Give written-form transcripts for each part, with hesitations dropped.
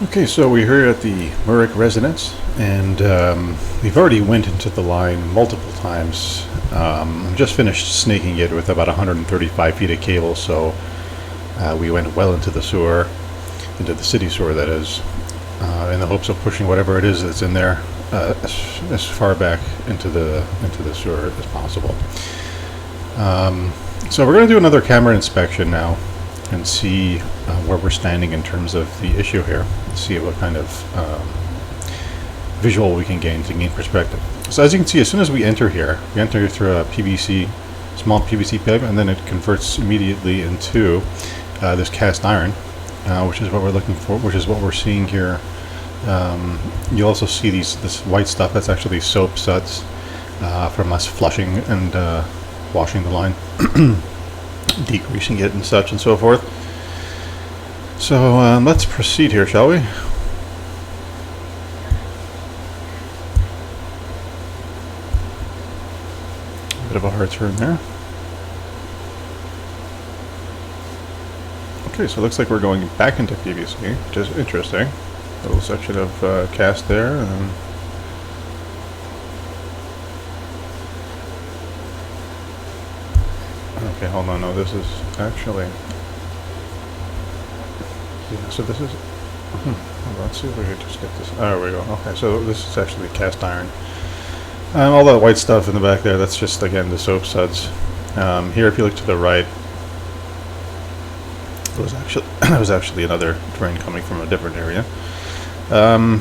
Okay, so we're here at the Murik residence, and we've already went into the line multiple times. Just finished snaking it with about 135 feet of cable, so we went well into the sewer, into the city sewer that is, in the hopes of pushing whatever it is that's in there as far back into the sewer as possible. So we're going to do another camera inspection now and see where we're standing in terms of the issue here. See what kind of visual we can gain to gain perspective. So as you can see, as soon as we enter here, we enter through a small PVC pipe, and then it converts immediately into this cast iron, which is what we're looking for, which is what we're seeing here. You'll also see this white stuff. That's actually soap suds from us flushing and washing the line, degreasing it and such and so forth. So let's proceed here, shall we? A bit of a hard turn there. Okay, so it looks like we're going back into PVC, which is interesting. A little section of cast there. And okay, hold on. No, this is actually. Yeah, so this is. Let's see if we can just get this. Oh, there we go. Okay, so this is actually cast iron. All that white stuff in the back there, that's just, again, the soap suds. Here, if you look to the right, there was actually another drain coming from a different area.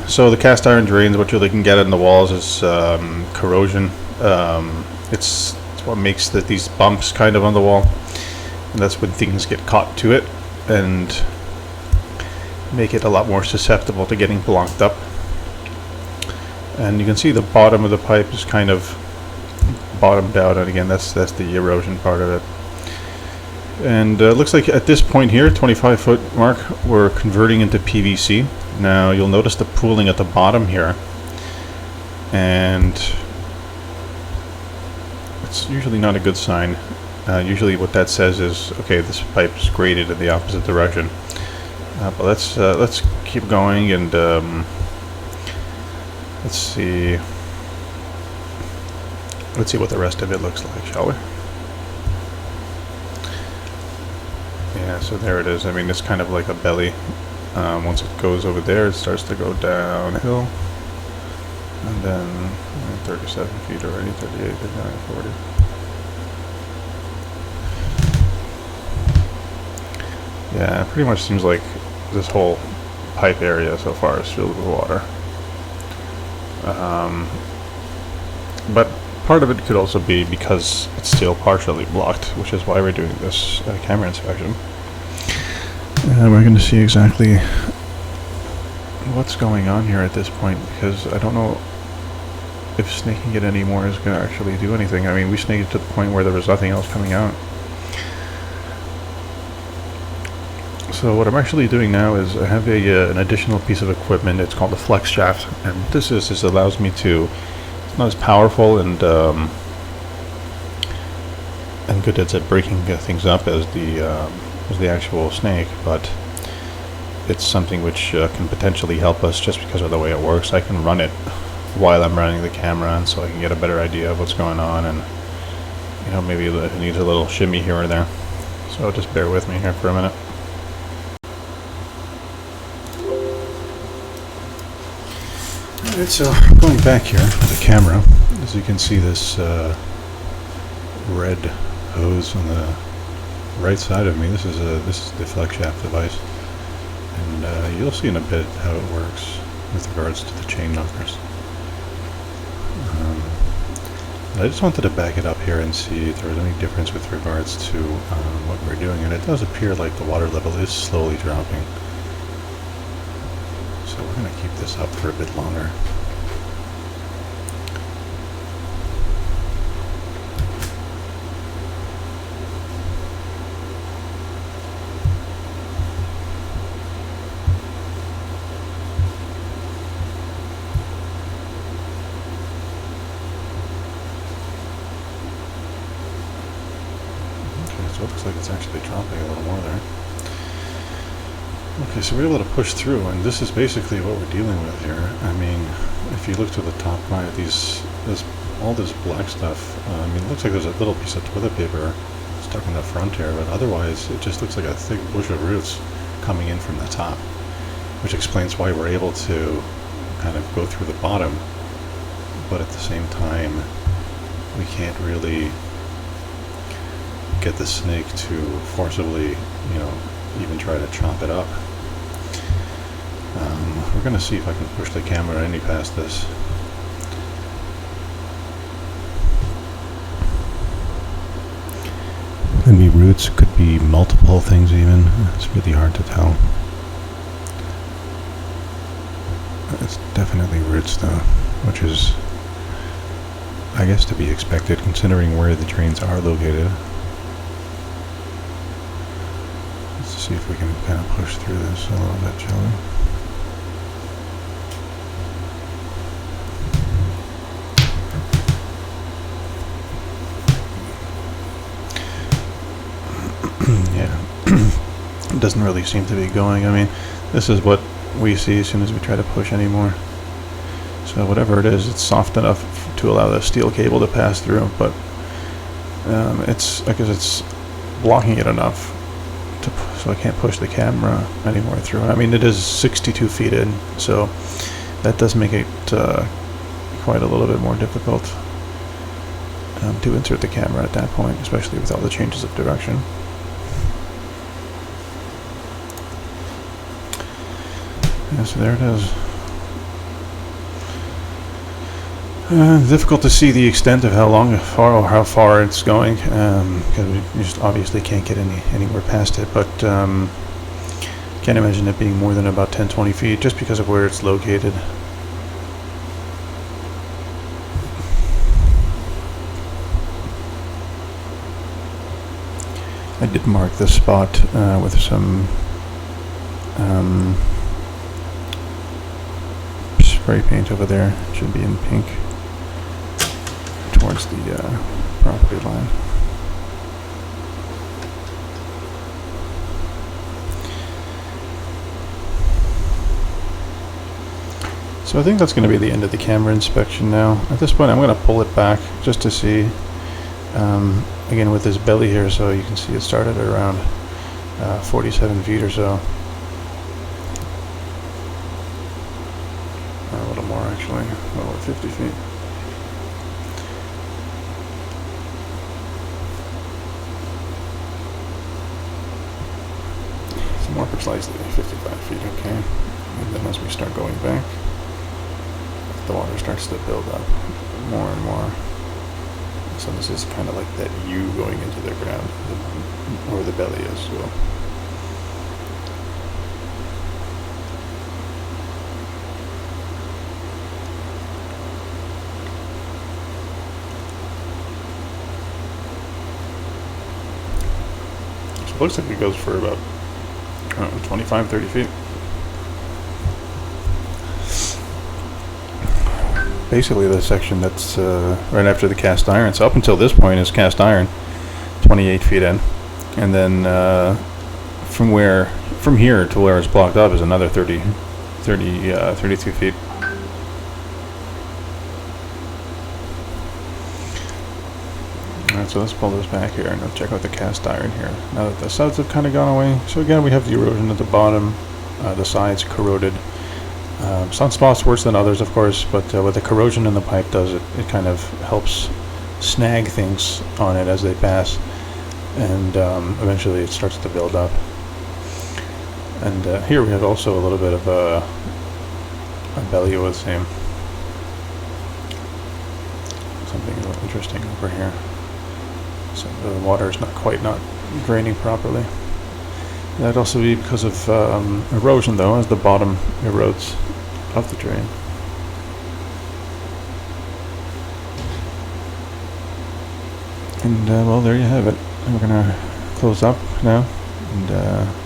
So the cast iron drains, what you can get in the walls is corrosion. It's what makes these bumps kind of on the wall, and that's when things get caught to it and make it a lot more susceptible to getting blocked up. And you can see the bottom of the pipe is kind of bottomed out, and again, that's the erosion part of it. And it looks like at this point here, 25-foot mark, we're converting into PVC. Now you'll notice the pooling at the bottom here, and it's usually not a good sign. Usually what that says is, okay, this pipe is graded in the opposite direction. But let's keep going, and let's see what the rest of it looks like, shall we? Yeah, so there it is. I mean, it's kind of like a belly. Once it goes over there, it starts to go downhill, and then 37 feet already, 38, 39, 40. Yeah, it pretty much seems like this whole pipe area so far is filled with water. But part of it could also be because it's still partially blocked, which is why we're doing this camera inspection. And we're going to see exactly what's going on here at this point, because I don't know if snaking it anymore is going to actually do anything. I mean, we snaked it to the point where there was nothing else coming out. So what I'm actually doing now is I have an additional piece of equipment. It's called a flex shaft, and this allows me to. It's not as powerful and good at breaking things up as the actual snake, but it's something which can potentially help us just because of the way it works. I can run it while I'm running the camera, and so I can get a better idea of what's going on, and maybe it needs a little shimmy here or there. So just bear with me here for a minute. Alright, so going back here with the camera, as you can see, this red hose on the right side of me. This is the flex shaft device, and you'll see in a bit how it works with regards to the chain knockers. I just wanted to back it up here and see if there was any difference with regards to what we're doing, and it does appear like the water level is slowly dropping. So we're going to keep this up for a bit longer. Okay, so it looks like it's actually dropping a little more there. Okay, so we're able to push through, and this is basically what we're dealing with here. I mean, if you look to the top right, all this black stuff, I mean, it looks like there's a little piece of toilet paper stuck in the front here, but otherwise it just looks like a thick bush of roots coming in from the top, which explains why we're able to kind of go through the bottom, but at the same time, we can't really get the snake to forcibly, you know, even try to chop it up. We're going to see if I can push the camera any past this. Could be roots, could be multiple things even. It's really hard to tell. It's definitely roots though, which is, I guess, to be expected considering where the drains are located. Let's see if we can kind of push through this a little bit, shall we? Yeah, it doesn't really seem to be going. I mean, this is what we see as soon as we try to push anymore. So whatever it is, it's soft enough to allow the steel cable to pass through, but it's, I guess it's blocking it enough so I can't push the camera anymore through. I mean, it is 62 feet in, so that does make it quite a little bit more difficult to insert the camera at that point, especially with all the changes of direction. Yeah, so there it is. Difficult to see the extent of how far it's going, because we just obviously can't get anywhere past it, but can't imagine it being more than about 10-20 feet just because of where it's located. I did mark this spot with some spray paint over there. It should be in pink towards the property line. So I think that's going to be the end of the camera inspection now. At this point I'm going to pull it back just to see, again with this belly here, so you can see it started at around 47 feet or so. A little more actually, a little over 50 feet. So more precisely 55 feet, okay. And then as we start going back, the water starts to build up more and more. So this is kind of like that U going into the ground, where the belly is. So. It looks like it goes for about 25-30 feet. Basically the section that's right after the cast iron, so up until this point is cast iron, 28 feet in, and then from here to where it's blocked up is another 32 feet. Alright, so let's pull this back here and let's check out the cast iron here. Now that the suds have kind of gone away, so again we have the erosion at the bottom, the sides corroded. Some spots worse than others, of course, but what the corrosion in the pipe does, it kind of helps snag things on it as they pass, and eventually it starts to build up. And here we have also a little bit of a belly, it would seem. Something a little interesting over here. So the water is not draining properly. That'd also be because of erosion, though, as the bottom erodes of the drain. And well, there you have it. And we're gonna close up now. And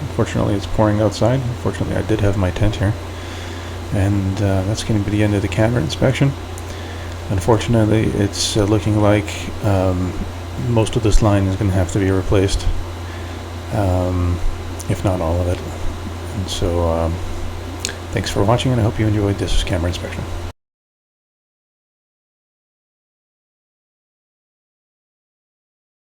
unfortunately, it's pouring outside. Unfortunately, I did have my tent here, and that's going to be the end of the camera inspection. Unfortunately, it's looking like most of this line is going to have to be replaced, if not all of it. And so thanks for watching, and I hope you enjoyed this camera inspection.